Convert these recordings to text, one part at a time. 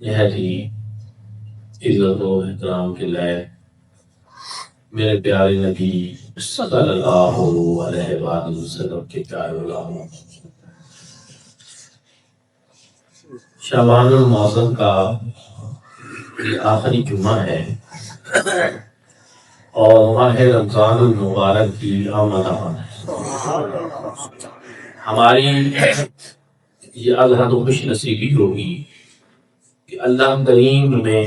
نہایت ہی عزت و احترام کے لائق میرے پیارے نبی صلی اللہ علیہ وآلہ وسلم کے پیارے غلاموں، شعبان المعظم کا یہ آخری جمعہ ہے اور ماہ رمضان المبارک کی آمد ہے۔ ہماری یہ ازحد و خوش نصیبی ہوگی کہ اللہ کریم میں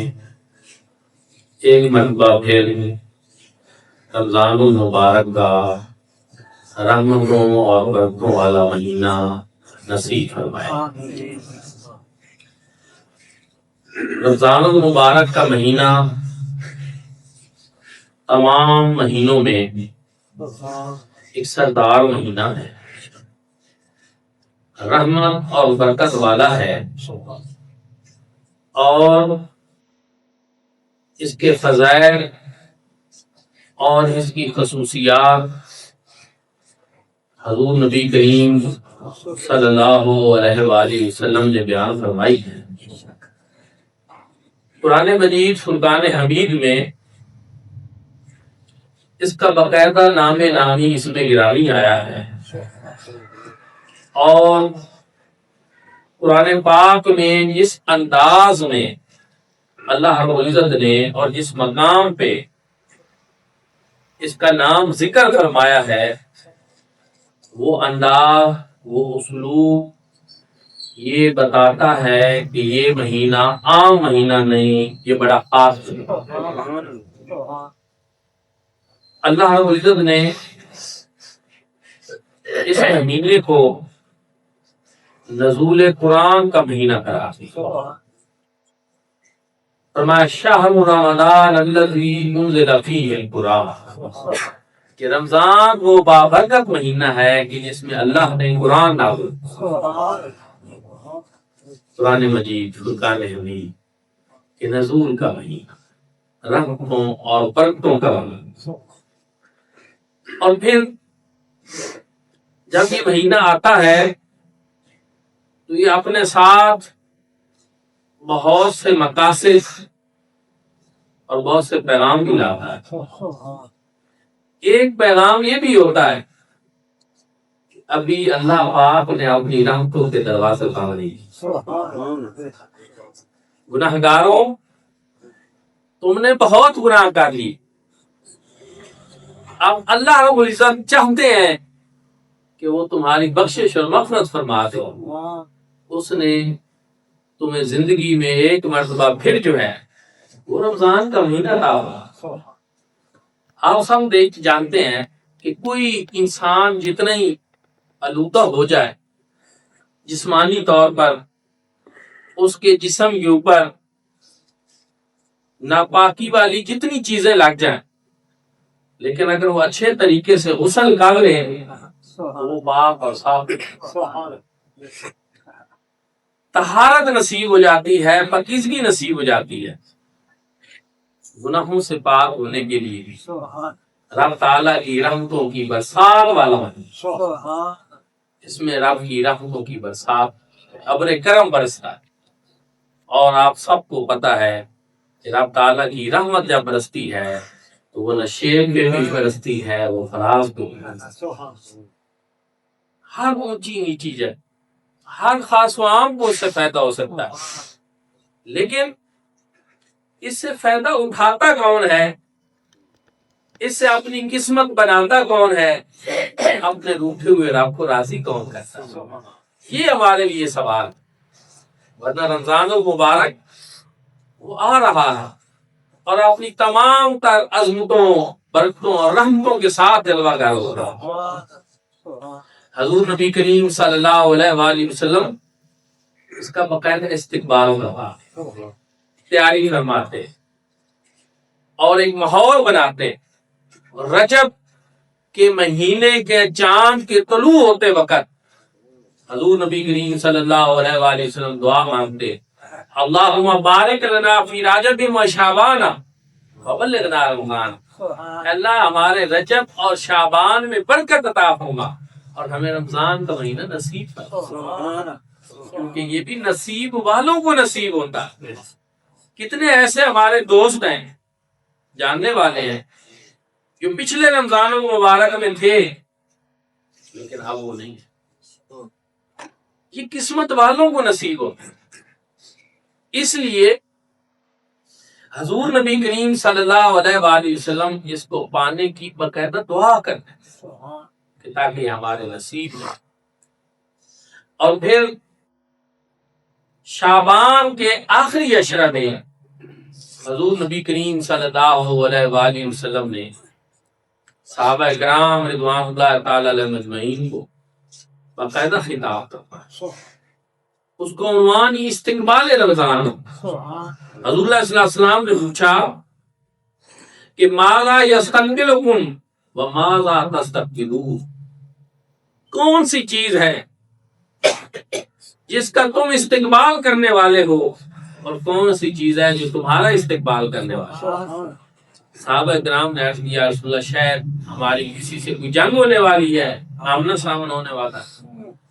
ایک مرتبہ پھر رمضان المبارک کا رحمتوں اور برکتوں والا مہینہ نصیب فرمائے۔ رمضان المبارک کا مہینہ تمام مہینوں میں ایک سردار مہینہ ہے، رحمت اور برکت والا ہے، اور اس کے فضائل اور اس کی خصوصیات حضور نبی کریم صلی اللہ علیہ وآلہ وسلم نے بیان فرمائی ہے۔ قرآن مجید فرقان حمید میں اس کا باقاعدہ نام نامی اس میں گرامی آیا ہے، اور قرآن پاک میں جس انداز میں اللہ رب العزت نے اور جس مقام پہ اس کا نام ذکر فرمایا ہے، وہ انداز، وہ اسلوب یہ بتاتا ہے کہ یہ مہینہ عام مہینہ نہیں، یہ بڑا خاص ہے۔ اللہ رب العزت نے اس مہینے کو نزول قرآن کا مہینہ قرار دیا۔ فرمایا شہر رمضان الذی انزل فیہ القرآن، کہ رمضان وہ بابرکت مہینہ ہے کہ جس میں اللہ نے قرآن نازل، قرآن مجید فرقان حمید کے نزول کا مہینہ، رحمتوں اور برکتوں کا مہینہ۔ اور پھر جب یہ مہینہ آتا ہے تو یہ اپنے ساتھ بہت سے مقاصد اور بہت سے پیغام بھی لاتا ہے۔ ایک پیغام یہ بھی ہوتا ہے کہ ابھی اللہ پاک نے اپنی رحمتوں کے دروازے کھول دیے۔ گناہگاروں، تم نے بہت گناہ کر لی، اب اللہ رب العزت چاہتے ہیں کہ وہ تمہاری بخشش اور مغفرت فرما دے۔ اس نے تمہیں زندگی میں ایک مرتبہ پھر جو ہے وہ رمضان کا مہینہ تھا۔ آپ سب جانتے ہیں کہ کوئی انسان جتنا ہی آلودہ ہو جائے جسمانی طور پر، اس کے جسم کے اوپر ناپاکی والی جتنی چیزیں لگ جائیں، لیکن اگر وہ اچھے طریقے سے غسل کر لے وہ پاک اور صاف طہارت نصیب ہو جاتی ہے، پاکیزگی نصیب ہو جاتی ہے۔ گناہوں سے پاک ہونے کے لیے رب تعالیٰ کی رحمتوں کی برسات والا ہے، اس میں رب کی رحمتوں کی برسات، ابر کرم برستا ہے۔ اور آپ سب کو پتا ہے کہ رب تعالیٰ کی رحمت جب برستی ہے تو وہ نشیب پہ بھی برستی ہے، وہ فراز پہ بھی، ہر اونچی نیچی جگہ، ہر خاص و عام کو اس سے فائدہ ہو سکتا ہے، لیکن اس سے فائدہ اٹھاتا کون ہے، اس سے اپنی قسمت بناتا کون ہے، اپنے روٹھے ہوئے رب کو راضی کون کرتا ہے؟ یہ ہمارے لیے سوال۔ ورنہ رمضان المبارک وہ آ رہا ہے اور اپنی تمام تر عظمتوں، برکتوں اور رحمتوں کے ساتھ جلوہ گر ہو رہا ہے۔ حضور نبی کریم صلی اللہ علیہ وآلہ وسلم اس کا باقاعدہ استقبال کروا، تیاری فرماتے اور ایک ماحول بناتے۔ رجب کے مہینے کے چاند کے طلوع ہوتے وقت حضور نبی کریم صلی اللہ علیہ وآلہ وسلم دعا مانگتے، اللہم بارک لنا فی رجب و شعبان وبلغنا رمضان، اللہ ہمارے رجب اور شعبان میں برکت عطا فرما اور ہمیں رمضان کا مہینہ نصیب فرما۔ کیونکہ یہ بھی نصیب والوں کو نصیب ہوتا ہے. کتنے ایسے ہمارے دوست ہیں جاننے والے ہیں جو پچھلے رمضان المبارک میں تھے لیکن اب وہ نہیں ہے. یہ قسمت والوں کو نصیب ہوتا ہے. اس لیے حضور نبی کریم صلی اللہ علیہ وآلہ وسلم اس کو پانے کی باقاعدہ دعا کرتے ہیں کہ تاکہ یہ ہمارے نصیب میں. اور پھر شعبان کے آخری عشرہ میں حضور نبی کریم صلی اللہ علیہ وآلہ وسلم نے صحابہ کرام رضوان اللہ تعالی علیہ مجمعین کو باقاعدہ خطاب کرتا. اس کو عنوان استقبال رمضان. حضور اللہ صلی اللہ علیہ وسلم نے پوچھا کہ ماذا یستقبلکم وماذا تستقبلون، کون سی چیز ہے جس کا تم استقبال کرنے والے ہو اور کون سی چیز ہے جو تمہارا استقبال کرنے والا ہے. صحابہ کرام نے عرض کیا رسول اللہ شاید ہماری کسی سے کوئی جنگ ہونے والی ہے، آمنا سامنا ہونے والا ہے.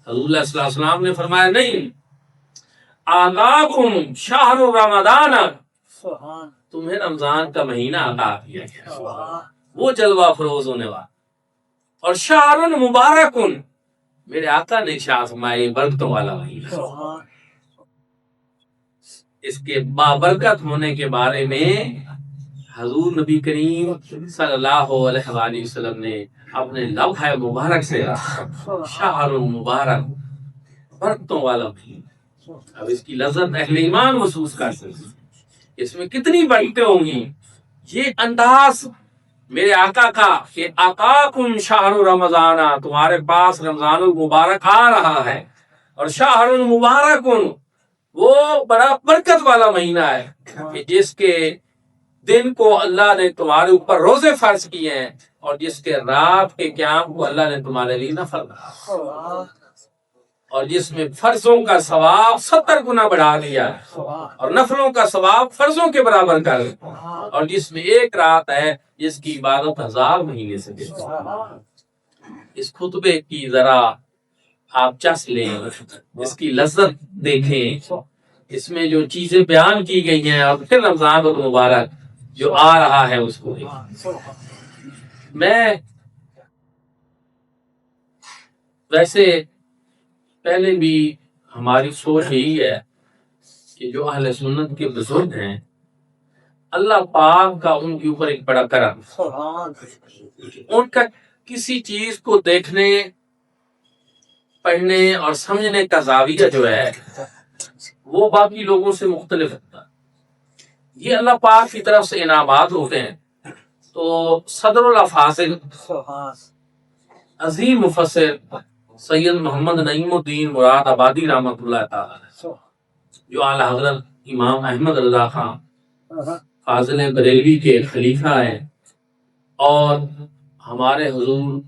حضور اللہ صلی اللہ علیہ وسلم نے فرمایا نہیں، آتاکم شہر رمضان، تمہیں رمضان کا مہینہ عطا کیا گیا وہ جلوہ فروز ہونے والا. اور شہر مبارک، میرے آقا نے ارشاد فرمایا برکتوں والا مہینہ. اس کے بابرکت ہونے کے بارے میں حضور نبی کریم صلی اللہ علیہ وآلہ وسلم نے اپنے لوح مبارک سے شہر مبارک، برکتوں والا مہینہ. اب اس کی لذت اہل ایمان محسوس کر سکتے، اس میں کتنی برکتیں ہوں گی. یہ انداز میرے آقا کا کہ آقاکم شہر رمضان، تمہارے پاس رمضان المبارک آ رہا ہے، اور شہر المبارک وہ بڑا برکت والا مہینہ ہے کہ جس کے دن کو اللہ نے تمہارے اوپر روزے فرض کیے ہیں اور جس کے رات کے قیام کو اللہ نے تمہارے لیے نفل بنایا، اور جس میں فرضوں کا ثواب 70 گنا بڑھا دیا اور نفلوں کا ثواب فرضوں کے برابر کر دیا، اور جس میں ایک رات ہے جس کی عبادت 1000 مہینے سے بہتر. اس خطبے کی ذرا آپ چس لیں، اس کی لذت دیکھیں، اس میں جو چیزیں بیان کی گئی ہیں، اور پھر رمضان المبارک جو آ رہا ہے اس کو دیکھیں. میں ویسے پہلے بھی ہماری سوچ یہی ہے کہ جو اہل سنت کے بزرگ ہیں اللہ پاک کا ان کے اوپر ایک بڑا کرم، ان کا کسی چیز کو دیکھنے، پڑھنے اور سمجھنے کا زاویہ جو ہے وہ باقی لوگوں سے مختلف ہوتا ہے. یہ اللہ پاک کی طرف سے انعامات ہوتے ہیں. تو صدر الافاضل عظیم مفسر سید محمد نعیم الدین مراد آبادی رحمۃ اللہ تعالی، جو اعلی حضرت امام احمد رضا خان فاضل بریلوی کے خلیفہ ہیں، اور ہمارے حضور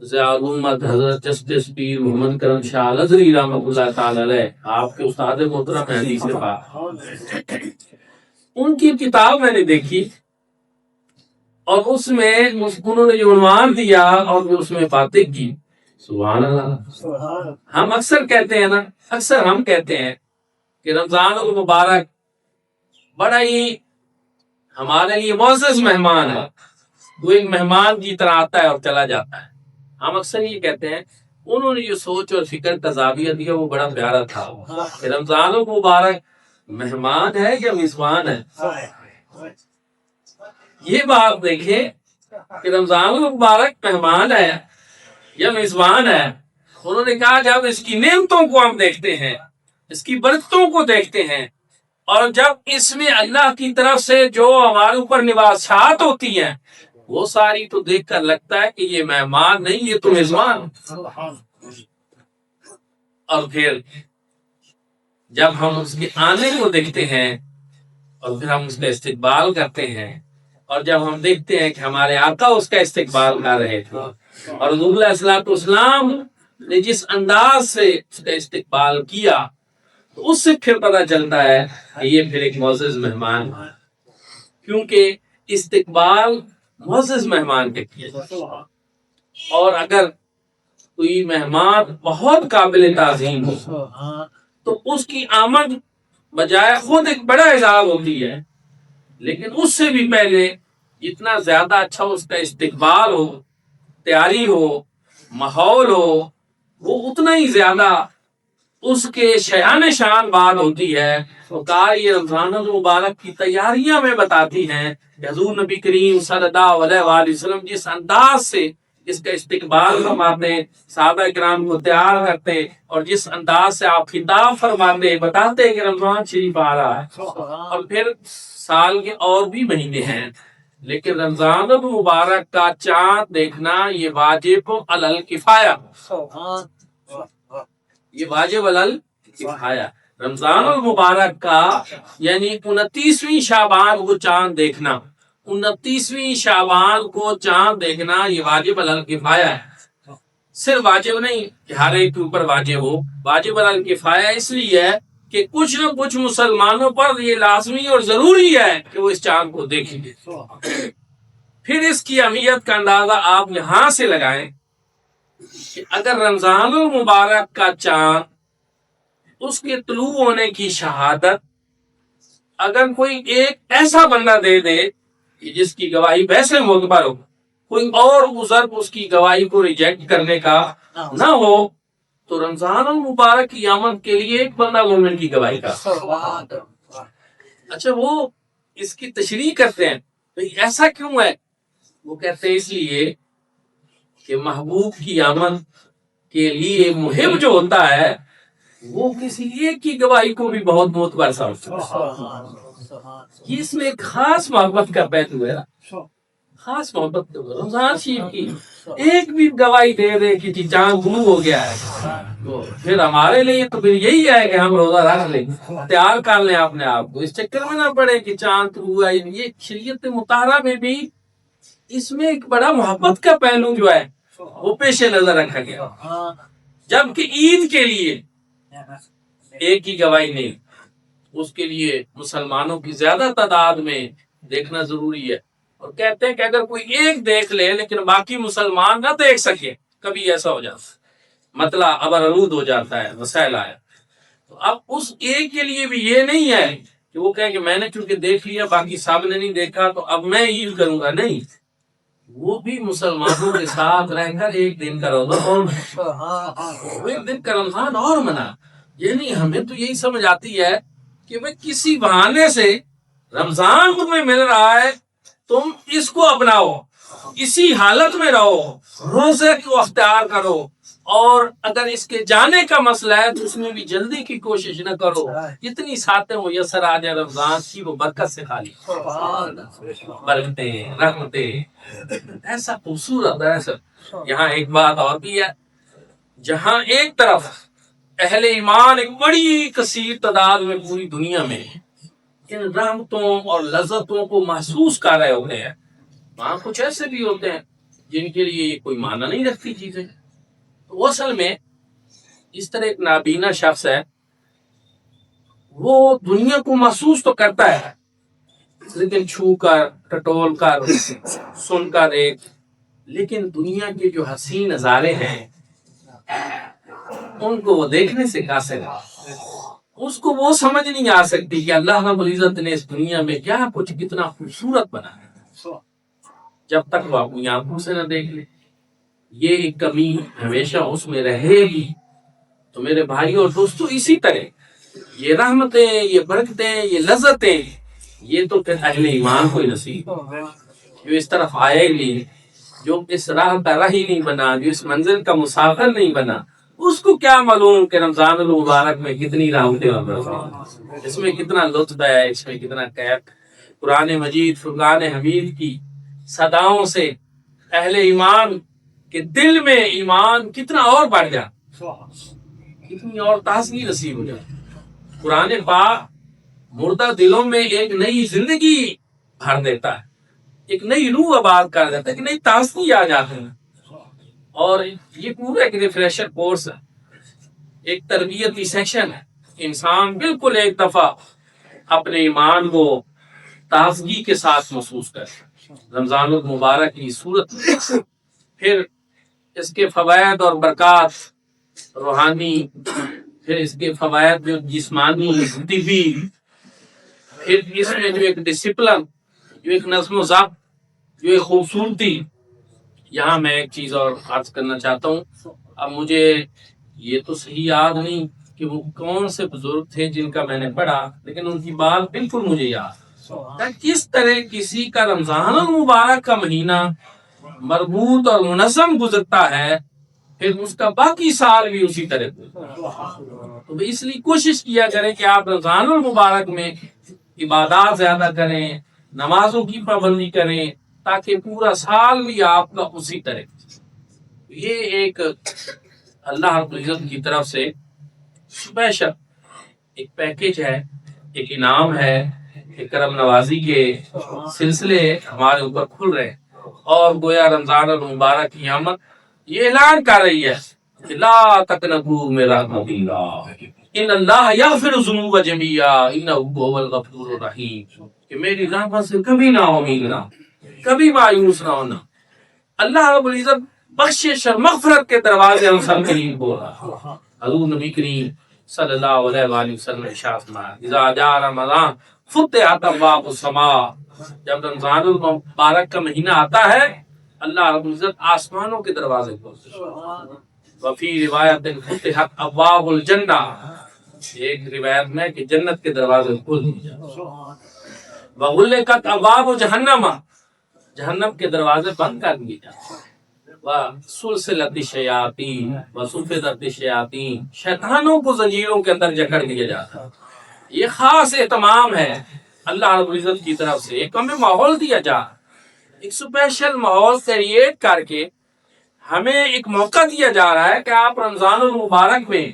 ضیاء الامت حضرت جسٹس پیر محمد کرم شاہ الازہری رحمۃ اللہ تعالی علیہ، آپ کے استاد محترم ہیں حدیث پاک. ان کی کتاب میں نے دیکھی اور اس میں انہوں نے جو عنوان دیا اور جو اس میں باتیں کی، سبحان اللہ. ہم اکثر کہتے ہیں نا، اکثر ہم کہتے ہیں کہ رمضان المبارک بڑا ہی ہمارے لیے معزز مہمان ہے، وہ ایک مہمان کی طرح آتا ہے اور چلا جاتا ہے. ہم اکثر یہ کہتے ہیں انہوں نے جو سوچ اور فکر کا زاویہ دیا وہ بڑا پیارا تھا کہ رمضان المبارک مہمان ہے یا میزبان ہے. یہ بات دیکھیں کہ رمضان المبارک مہمان ہے یا میزبان ہے. انہوں نے کہا جب اس کی نعمتوں کو ہم دیکھتے ہیں، اس کی برکتوں کو دیکھتے ہیں، اور جب اس میں اللہ کی طرف سے جو ہمارے اوپر نوازشات ہوتی ہیں وہ ساری تو دیکھ کر لگتا ہے کہ یہ مہمان نہیں، یہ تو میزبان. اور پھر جب ہم اس کے آنے کو دیکھتے ہیں اور پھر ہم اس کا استقبال کرتے ہیں، اور جب ہم دیکھتے ہیں کہ ہمارے آقا اس کا استقبال کر رہے تھے اور حضور علیہ الصلوۃ والسلام نے جس انداز سے اس کا استقبال کیا، تو اس سے پھر پتہ چلتا ہے کہ یہ پھر ایک معزز مہمان ہے، کیونکہ استقبال معزز مہمان کے کیا جاتا ہے. اور اگر کوئی مہمان بہت قابل تعظیم ہو تو اس کی آمد بجائے خود ایک بڑا اعزاز ہوتی ہے، لیکن اس سے بھی پہلے جتنا زیادہ اچھا اس کا استقبال ہو، تیاری ہو، ماحول ہو، وہ اتنا ہی زیادہ اس کے شایان شان بات ہوتی ہے۔ تو کہا یہ رمضان المبارک کی تیاریاں میں بتاتی ہیں کہ حضور نبی کریم صلی اللہ علیہ وآلہ وسلم جس انداز سے اس کا استقبال فرماتے ہیں، صحابہ کرام کو تیار کرتے ہیں، اور جس انداز سے آپ خطاب فرماتے ہیں، بتاتے ہیں کہ رمضان شریف آ رہا ہے، اور پھر سال کے اور بھی مہینے ہیں، لیکن رمضان المبارک کا چاند دیکھنا یہ واجب علی الکفایہ، یہ واجب علی الکفایہ۔ رمضان المبارک کا یعنی 29ویں شعبان کو چاند دیکھنا، 29ویں شعبان کو چاند دیکھنا یہ واجب علی الکفایہ ہے۔ صرف واجب نہیں کہ ہر ایک کے اوپر واجب ہو، واجب علی الکفایہ اس لیے ہے کہ کچھ نہ کچھ مسلمانوں پر یہ لازمی اور ضروری ہے کہ وہ اس چاند کو دیکھیں گے۔ پھر اس کی اہمیت کا اندازہ آپ یہاں سے لگائیں کہ اگر رمضان المبارک کا چاند، اس کے طلوع ہونے کی شہادت اگر کوئی ایک ایسا بندہ دے دے کہ جس کی گواہی ویسے معتبر ہو، کوئی اور عذر اس کی گواہی کو ریجیکٹ کرنے کا نہ ہو، تو رمضان المبارک کی آمد کے لیے ایک بندہ مومن کی گواہی کا۔ اچھا، وہ اس کی تشریح کرتے ہیں ایسا کیوں ہے؟ وہ کہتے ہیں اس لیے کہ محبوب کی آمد کے لیے محب جو ہوتا ہے وہ کسی ایک کی گواہی کو بھی بہت معتبر سمجھتا ہے۔ یہ اس میں ایک خاص محبت کا پہلو ہے، خاص محبت رمضان شریف کی ایک بھی گواہی دے دے کہ چاند غروب ہو گیا ہے، تو پھر ہمارے لیے تو پھر یہی ہے کہ ہم روزہ رکھ لیں، تیار کر لیں اپنے آپ کو، اس چکر میں نہ پڑے کہ چاند ہوا۔ یہ شریعت مطہرہ میں بھی اس میں ایک بڑا محبت کا پہلو جو ہے وہ پیش نظر رکھا گیا، جبکہ عید کے لیے ایک ہی گواہی نہیں، اس کے لیے مسلمانوں کی زیادہ تعداد میں دیکھنا ضروری ہے، اور کہتے ہیں کہ اگر کوئی ایک دیکھ لے لیکن باقی مسلمان نہ دیکھ سکے، کبھی ایسا ہو جاتا ہے، مطلب ابرالود ہو جاتا ہے، مسائل آیا، تو اب اس ایک کے لیے بھی یہ نہیں ہے کہ وہ کہیں کہ میں نے چونکہ دیکھ لیا باقی سب نے نہیں دیکھا تو اب میں عید کروں گا، نہیں، وہ بھی مسلمانوں کے ساتھ رہ کر ایک دن کا روزہ اور ایک دن کا رمضان اور منا۔ یہ نہیں، ہمیں تو یہی سمجھ آتی ہے کہ بھئی کسی بہانے سے رمضان تمہیں مل رہا ہے، تم اس کو اپناؤ، اسی حالت میں رہو، روزے کو اختیار کرو، اور اگر اس کے جانے کا مسئلہ ہے تو اس میں بھی جلدی کی کوشش نہ کرو، جتنی ساتیں میسر آ جائے رمضان کی وہ برکت سے خالی، برکتیں، رحمتیں، ایسا خوبصورت ہے سر۔ یہاں ایک بات اور بھی ہے، جہاں ایک طرف اہل ایمان ایک بڑی کثیر تعداد میں پوری دنیا میں ان رحمتوں اور لذتوں کو محسوس کر رہے ہوتے ہیں، وہاں کچھ ایسے بھی ہوتے ہیں جن کے لیے یہ کوئی معنی نہیں رکھتی چیزیں۔ تو اصل میں اس طرح ایک نابینا شخص ہے، وہ دنیا کو محسوس تو کرتا ہے لیکن چھو کر، ٹٹول کر، سن کر ایک، لیکن دنیا کے جو حسین نظارے ہیں ان کو وہ دیکھنے سے قاصر ہے، اس کو وہ سمجھ نہیں آ سکتی کہ اللہ رب العزت نے اس دنیا میں کیا کچھ کتنا خوبصورت بنا ہے، جب تک وہ اپنی آنکھوں سے نہ دیکھ لے۔ یہ ایک کمی ہمیشہ اس میں رہے گی۔ تو میرے بھائی اور دوستو، اسی طرح یہ رحمتیں، یہ برکتیں، یہ لذتیں، یہ تو پھر اہل ایمان کو ہی نصیب، جو اس طرف آئے گی، جو اس راہ کا راہی نہیں بنا، جو اس منزل کا مسافر نہیں بنا، اس کو کیا معلوم کہ رمضان المبارک میں کتنی رحمتیں اور برکتیں، اس میں کتنا لطف ہے، اس میں کتنا کیف۔ قرآن مجید فرقان حمید کی صداؤں سے اہل ایمان کے دل میں ایمان کتنا اور بڑھ جائے، کتنی اور تازگی نصیب ہو جائے۔ قرآن پاک مردہ دلوں میں ایک نئی زندگی بھر دیتا ہے، ایک نئی روح آباد کر دیتا ہے، ایک نئی تازگی آ جاتی ہے، اور یہ پورا ایک ریفریشر کورس ہے، ایک تربیتی سیشن ہے۔ انسان بالکل ایک دفعہ اپنے ایمان کو تازگی کے ساتھ محسوس کرے رمضان المبارک کی صورت میں، پھر اس کے فوائد اور برکات روحانی پھر اس کے فوائد جو جسمانی طبی، پھر اس میں جو ایک ڈسپلن، جو ایک نظم و ضبط، جو ایک خوبصورتی. یہاں میں ایک چیز اور عرض کرنا چاہتا ہوں. اب مجھے یہ تو صحیح یاد نہیں کہ وہ کون سے بزرگ تھے جن کا میں نے پڑھا، لیکن ان کی بات بالکل مجھے یاد. کس طرح کسی کا رمضان المبارک کا مہینہ مربوط اور منظم گزرتا ہے، پھر اس کا باقی سال بھی اسی طرح تو اس لیے کوشش کیا کریں کہ آپ رمضان المبارک میں عبادات زیادہ کریں، نمازوں کی پابندی کریں، تاکہ پورا سال بھی آپ کا اسی طرح. یہ ایک اللہ رب العزت کی طرف سے اسپیشل ایک پیکیج ہے، ایک انعام ہے، ایک کرم نوازی کے سلسلے ہمارے اوپر کھل رہے ہیں. اور گویا رمضان المبارک کی آمد یہ اعلان کر رہی ہے کہ لا تقنطوا من رحمت اللہ ان اللہ یغفر الذنوب جميعا انہ هو الغفور الرحیم، کہ میری رحمت سے کبھی نہ امید نہ، کبھی مایوس نہ ہونا. اللہ رب العزت بخشش اور مغفرت کے دروازے ہم سب قریب بول رہا. حضور نبی کریم صلی اللہ علیہ وآلہ وسلم نے ارشاد فرمایا اذا جاء رمضان فتحت ابواب السماء، جب رمضان المبارک کا مہینہ آتا ہے اللہ رب العزت آسمانوں کے دروازے کھولتے ہیں. وفی روایت فتحت ابواب الجنہ، ایک روایت میں کہ جنت کے دروازے کھول دیے جاتے. وغلقت ابواب جہنم، جہنم کے دروازے بند کر دیے جاتے. وسلسلت الشیاطین وصفدت الشیاطین، شیطانوں کو زنجیروں کے اندر جکڑ دیا جاتا. یہ خاص اہتمام ہے اللہ رب العزت کی طرف سے. ایک ہمیں ماحول دیا جا، ایک اسپیشل ماحول کریٹ کر کے ہمیں ایک موقع دیا جا رہا ہے کہ آپ رمضان المبارک میں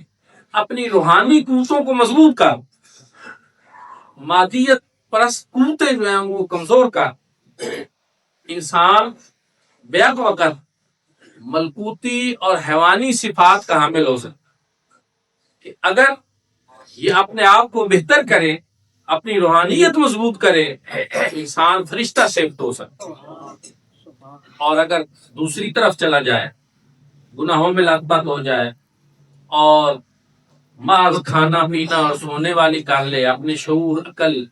اپنی روحانی قوتوں کو مضبوط کر، مادیت پرست قوتیں جو ہیں وہ کمزور کر، انسان بیک وقت ملکوتی اور حیوانی صفات کا حامل ہو سکتا. کہ اگر یہ اپنے آپ کو بہتر کرے، اپنی روحانیت مضبوط کرے، انسان فرشتہ شیفت ہو سکتا. اور اگر دوسری طرف چلا جائے، گناہوں میں لت پت ہو جائے اور محض کھانا پینا اور سونے والی کر لے، اپنے شعور، عقل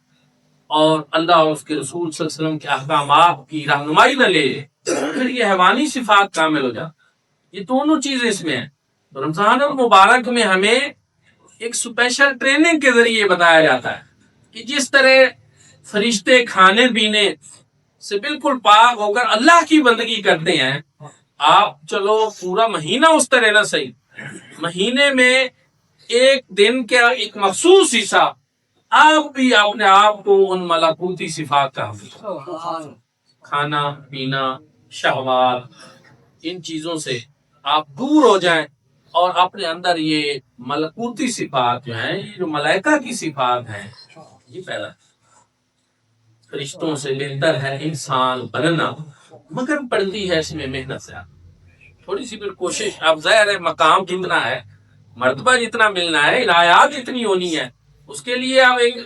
اور اللہ اور اس کے رسول صلی اللہ علیہ وسلم کے احکامات کی رہنمائی نہ لے، پھر یہ حیوانی صفات کامل ہو جاتا. یہ دونوں چیزیں اس میں ہیں. تو رمضان المبارک میں ہمیں ایک اسپیشل ٹریننگ کے ذریعے بتایا جاتا ہے کہ جس طرح فرشتے کھانے پینے سے بالکل پاک ہو کر اللہ کی بندگی کرتے ہیں، آپ چلو پورا مہینہ اس طرح نہ صحیح، مہینے میں ایک دن کا ایک مخصوص حصہ آپ بھی اپنے آپ کو ان ملکوتی صفات کا حامل، کھانا پینا، شہوات، ان چیزوں سے آپ دور ہو جائیں اور اپنے اندر یہ ملکوتی صفات جو ہیں، یہ جو ملائکہ کی صفات ہیں، یہ پیدا. فرشتوں سے بہتر ہے انسان بننا، مگر پڑتی ہے اس میں محنت سے. تھوڑی سی پھر کوشش، اب ظاہر ہے مقام جتنا ہے، مرتبہ جتنا ملنا ہے، عنایات جتنی ہونی ہے، اس کے لیے اب ایک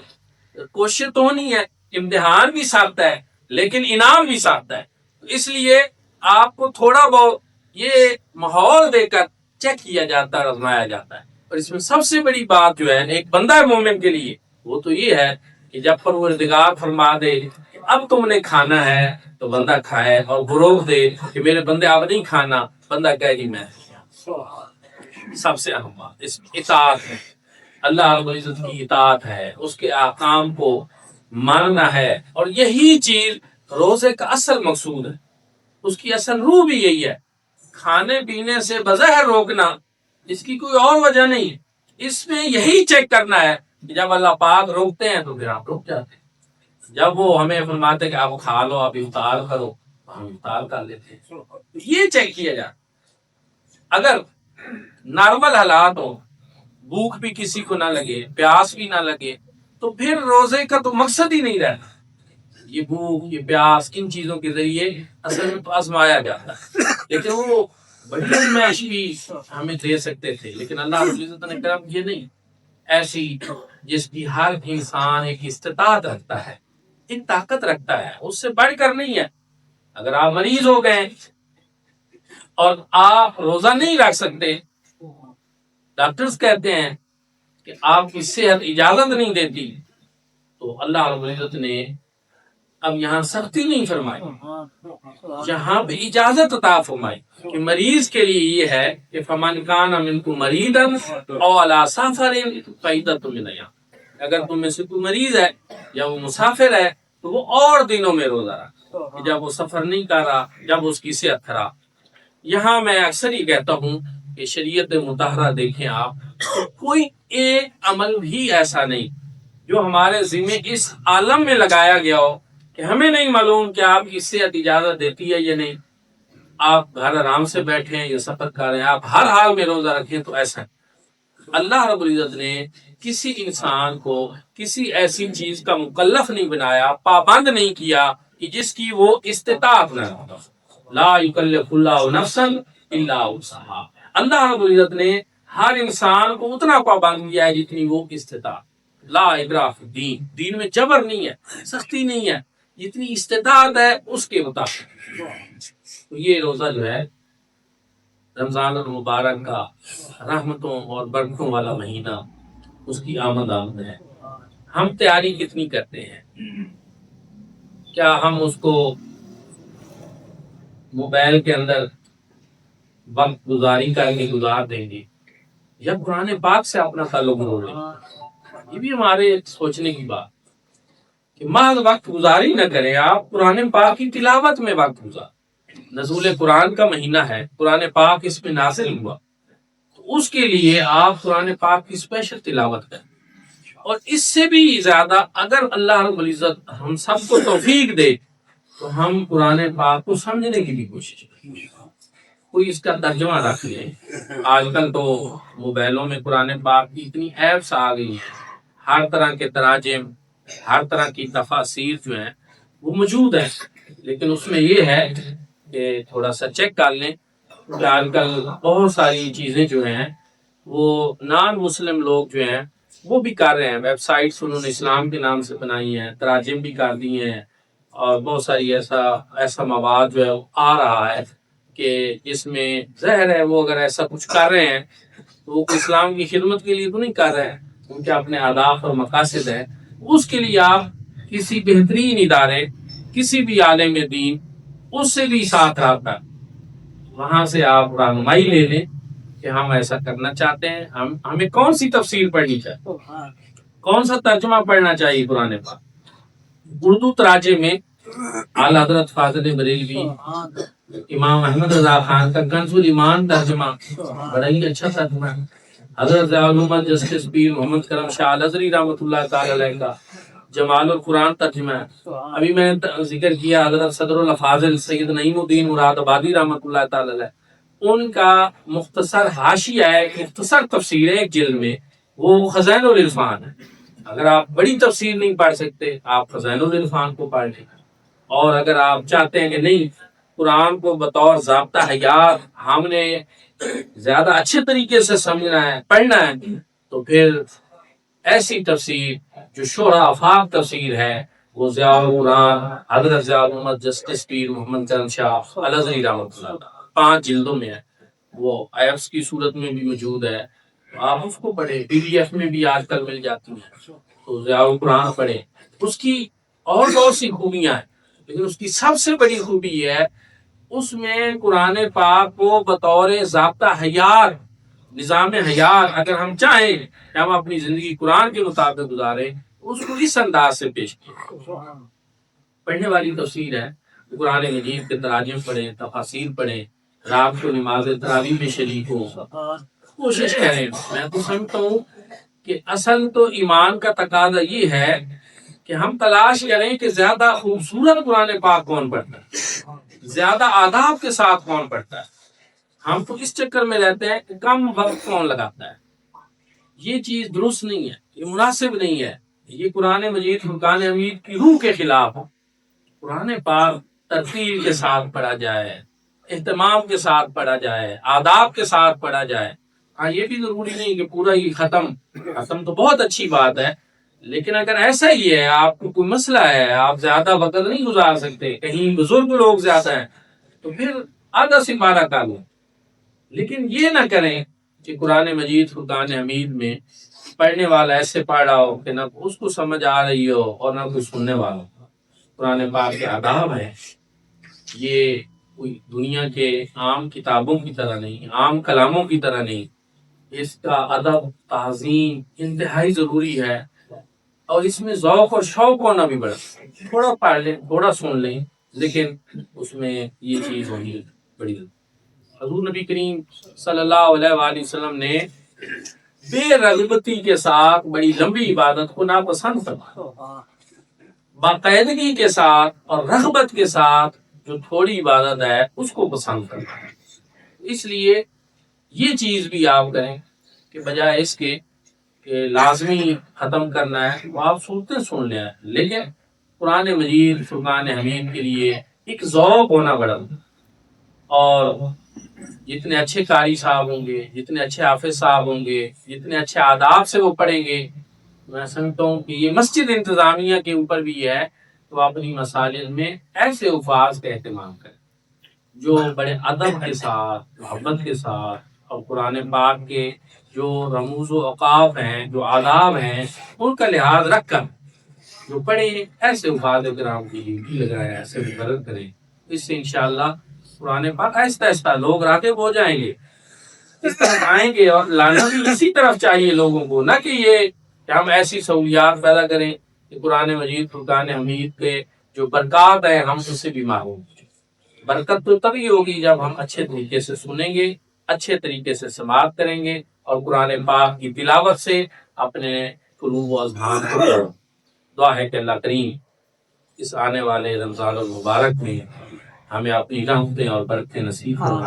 کوشش تو ہونی ہے. امتحان بھی ساتھ ہے لیکن انعام بھی ساتھ ہے. اس لیے آپ کو تھوڑا بہت یہ ماحول دے کر چیک کیا جاتا ہے، آزمایا جاتا ہے. اور اس میں سب سے بڑی بات جو ہے ایک بندہ مومن کے لیے وہ تو یہ ہے کہ جب پروردگار فرما دے کہ اب تم نے کھانا ہے تو بندہ کھائے، اور فروغ دے کہ میرے بندے اب نہیں کھانا، بندہ کہے کہ میں. سب سے اہم بات اس میں اطاعت ہے، اللہ رب العزت کی اطاعت ہے، اس کے احکام کو ماننا ہے. اور یہی چیز روزے کا اصل مقصود ہے، اس کی اصل روح بھی یہی ہے. کھانے پینے سے بظاہر روکنا، اس کی کوئی اور وجہ نہیں ہے. اس میں یہی چیک کرنا ہے کہ جب اللہ پاک روکتے ہیں تو پھر آپ رک جاتے ہیں. جب وہ ہمیں فرماتے کہ آپ کھا لو، آپ افطار کرو، ہم افطار کر لیتے ہیں. یہ چیک کیا جائے. اگر نارمل حالات ہو، بھوک بھی کسی کو نہ لگے، پیاس بھی نہ لگے، تو پھر روزے کا تو مقصد ہی نہیں رہتا. یہ بھوک، یہ پیاس، ان چیزوں کے ذریعے اصل میں تو آزمایا جاتا ہے. لیکن وہ بڑی ازمائش بھی ہمیں دے سکتے تھے، لیکن اللہ رب العزت نے کرم یہ نہیں، ایسی جس کی ہر انسان ایک استطاعت رکھتا ہے، ایک طاقت رکھتا ہے، اس سے بڑھ کر نہیں ہے. اگر آپ مریض ہو گئے اور آپ روزہ نہیں رکھ سکتے، ڈاکٹرز کہتے ہیں کہ آپ کی صحت اجازت نہیں دیتی، تو اللہ رب العزت نے اب یہاں سختی نہیں فرمائی، یہاں پہ اجازت عطا فرمائی کہ مریض کے لیے یہ ہے کہ فمن کان منکم مریضا او علی سفر فعدۃ من ایام، اگر تم میں سے کوئی مریض ہے یا وہ مسافر ہے تو وہ اور دنوں میں روزہ رکھے، جب وہ سفر نہیں کر رہا، جب اس کی صحت خراب۔ یہاں میں اکثر ہی کہتا ہوں کہ شریعت مطہرہ دیکھیں آپ، کوئی ایک عمل بھی ایسا نہیں جو ہمارے ذمہ اس عالم میں لگایا گیا ہو کہ ہمیں نہیں معلوم کہ آپ کی صحت اجازت دیتی ہے یا نہیں، آپ گھر آرام سے بیٹھے ہیں یا سفر کر رہے ہیں، آپ ہر حال میں روزہ رکھیں تو ایسا ہے۔ اللہ رب العزت نے کسی انسان کو کسی ایسی چیز کا مکلف نہیں بنایا، پابند نہیں کیا کہ جس کی وہ استطاعت نہ ہو۔ لا یکلف اللہ نفسا الا وسعہا، اللہ رب العزت نے ہر انسان کو اتنا پابند کیا ہے جتنی وہ استطاعت۔ لا اکراہ فی الدین، دین میں جبر نہیں ہے، سختی نہیں ہے، جتنی استطاعت ہے اس کے مطابق۔ تو یہ روزہ جو ہے رمضان المبارک کا رحمتوں اور برکتوں والا مہینہ، اس کی آمد ہے۔ ہم تیاری کتنی کرتے ہیں؟ کیا ہم اس کو موبائل کے اندر وقت گزاری کر کے گزار دیں گے یا قرآن پاک سے اپنا تعلق جوڑ لیں گے؟ یہ بھی ہمارے سوچنے کی بات کہ محض وقت گزاری نہ کریں، آپ قرآن پاک کی تلاوت میں وقت گزار۔ نزول قرآن کا مہینہ ہے، قرآن پاک اس میں نازل ہوا، تو اس کے لیے آپ قرآن پاک کی اسپیشل تلاوت کریں۔ اور اس سے بھی زیادہ اگر اللہ رب العزت ہم سب کو توفیق دے تو ہم قرآن پاک کو سمجھنے کی بھی کوشش کریں، کوئی اس کا ترجمہ رکھ لیں۔ آج کل تو موبائلوں میں قرآن پاک کی اتنی ایپس آ گئی ہیں، ہر طرح کے تراجم، ہر طرح کی تفاسیر جو ہیں وہ موجود ہیں، لیکن اس میں یہ ہے کہ تھوڑا سا چیک کر لیں کہ آج کل بہت ساری چیزیں جو ہیں وہ نان مسلم لوگ جو ہیں وہ بھی کر رہے ہیں، ویب سائٹس انہوں نے اسلام کے نام سے بنائی ہیں، تراجم بھی کر دی ہیں، اور بہت ساری ایسا مواد جو ہے آ رہا ہے کہ جس میں زہر ہے، وہ اگر ایسا کچھ کر رہے ہیں تو وہ اسلام کی خدمت کے لیے تو نہیں کر رہے ہیں، ان کے اپنے اہداف اور مقاصد ہیں۔ اس کے لیے آپ کسی بہترین ادارے، کسی بھی عالم دین، اس سے بھی ساتھ رابطہ، وہاں سے آپ رہنمائی لے لیں کہ ہم ایسا کرنا چاہتے ہیں، ہمیں کون سی تفسیر پڑھنی چاہیے، کون سا ترجمہ پڑھنا چاہیے قرآن پاک۔ اردو تراجم میں اعلیٰ حضرت فاضل بریلوی امام احمد رضا خان کا کنز الایمان ترجمہ بڑا ہی اچھا ترجمہ ہے۔ حضرت ضیاء العلوم جسٹس پیر محمد کرم شاہ الازہری رحمۃ اللہ تعالی علیہ کا جمال القرآن ترجمہ ہے۔ ابھی میں نے ذکر کیا حضرت صدر الافاضل سید نعیم الدین مراد آبادی رحمۃ اللہ تعالی علیہ، ان کا مختصر حاشیہ ہے، مختصر تفسیر ہے ایک جلد میں، وہ خزائن العرفان ہے۔ اگر آپ بڑی تفسیر نہیں پڑھ سکتے آپ خزائن العرفان کو پڑھ لیں، اور اگر آپ چاہتے ہیں کہ نہیں قرآن کو بطور ضابطہ حیات ہم نے زیادہ اچھے طریقے سے سمجھنا ہے، پڑھنا ہے، تو پھر ایسی تفسیر جو شورا آفاق تفسیر ہے وہ ضیاء القرآن حضرت ضیاء العلوم جسٹس پیر محمد کرم شاہ الازہری رحمۃ اللہ تعالی 5 جلدوں میں ہے، وہ ایپس کی صورت میں بھی موجود ہے، آپ اس کو پڑھیں، PDF میں بھی آج کل مل جاتی ہیں، تو ضیاء القرآن پڑھیں۔ اس کی اور بہت سی خوبیاں ہیں، لیکن اس کی سب سے بڑی خوبی یہ ہے اس میں قرآن پاک کو بطور ضابطہ حیات، نظام حیات، اگر ہم چاہیں کہ ہم اپنی زندگی قرآن کے مطابق گزاریں، اس کو اس انداز سے پیش کیا۔ پڑھنے والی تفسیر ہے، قرآن مجید کے تراجم پڑھیں، تفاسیر پڑھیں، رات کو نماز تراویح میں شریک ہو، کوشش کریں۔ میں تو سمجھتا ہوں کہ اصل تو ایمان کا تقاضا یہ ہے کہ ہم تلاش کریں کہ زیادہ خوبصورت قرآن پاک کون پڑھتا ہے، زیادہ آداب کے ساتھ کون پڑھتا ہے۔ ہم تو اس چکر میں رہتے ہیں کہ کم وقت کون لگاتا ہے، یہ چیز درست نہیں ہے، یہ مناسب نہیں ہے، یہ قرآن مجید فرقان حمید کی روح کے خلاف ہے۔ قرآن پاک ترتیب کے ساتھ پڑھا جائے، اہتمام کے ساتھ پڑھا جائے، آداب کے ساتھ پڑھا جائے۔ ہاں یہ بھی ضروری نہیں کہ پورا ہی ختم تو بہت اچھی بات ہے، لیکن اگر ایسا ہی ہے، آپ کو کوئی مسئلہ ہے، آپ زیادہ وقت نہیں گزار سکتے، کہیں بزرگ لوگ زیادہ ہیں، تو پھر آدھا سپارہ کا لوں، لیکن یہ نہ کریں کہ قرآن مجید فرقان حمید میں پڑھنے والا ایسے پڑھ رہا ہو کہ نہ اس کو سمجھ آ رہی ہو اور نہ کوئی سننے والا ہو۔ قرآن پاک کے آداب ہیں، یہ کوئی دنیا کے عام کتابوں کی طرح نہیں، عام کلاموں کی طرح نہیں، اس کا ادب تعظیم انتہائی ضروری ہے، اور اس میں ذوق اور شوق ہونا بھی بڑا، تھوڑا پڑھ لیں تھوڑا سن لیں لیکن اس میں یہ چیز ہونی بڑی ضروری۔ حضور نبی کریم صلی اللہ علیہ وآلہ وسلم نے بے رغبتی کے ساتھ بڑی لمبی عبادت کو ناپسند فرمایا، باقاعدگی کے ساتھ اور رغبت کے ساتھ جو تھوڑی عبادت ہے اس کو پسند کرنا ہے۔ اس لیے یہ چیز بھی آپ کریں کہ بجائے اس کے کہ لازمی ختم کرنا ہے تو آپ سنتے سن لیں، لیکن قرآن مجید فرقان حمید کے لیے ایک ذوق ہونا بڑا، اور جتنے اچھے قاری صاحب ہوں گے، جتنے اچھے حافظ صاحب ہوں گے، جتنے اچھے آداب سے وہ پڑھیں گے، میں سمجھتا ہوں کہ یہ مسجد انتظامیہ کے اوپر بھی ہے تو اپنی مساجد میں ایسے الفاظ کا اہتمام کریں جو بڑے ادب کے ساتھ، محبت کے ساتھ، اور قرآن پاک کے جو رموز و اوقاف ہیں، جو آداب ہیں، ان کا لحاظ رکھ کر جو پڑھیں ایسے الفاظ کرام کی ڈیوٹی لگائیں، ایسے مقرر کریں۔ اس سے انشاءاللہ قرآن پاک آہستہ آہستہ لوگ راغب ہو جائیں گے، اس طرح آئیں گے، اور لانا بھی اسی طرف چاہیے لوگوں کو، نہ کہ یہ کہ ہم ایسی سہولیات پیدا کریں کہ قرآن مجید فرقان حمید کے جو برکات ہیں ہم اس سے بھی محروم ہوں۔ برکت تو تبھی ہوگی جب ہم اچھے طریقے سے سنیں گے، اچھے طریقے سے سماعت کریں گے، اور قرآن پاک کی تلاوت سے اپنے قلوب و اذہان کو دعا ہے کہ اللہ کریم اس آنے والے رمضان المبارک میں ہمیں اپنی رحمتیں اور برکتیں نصیب فرمائے۔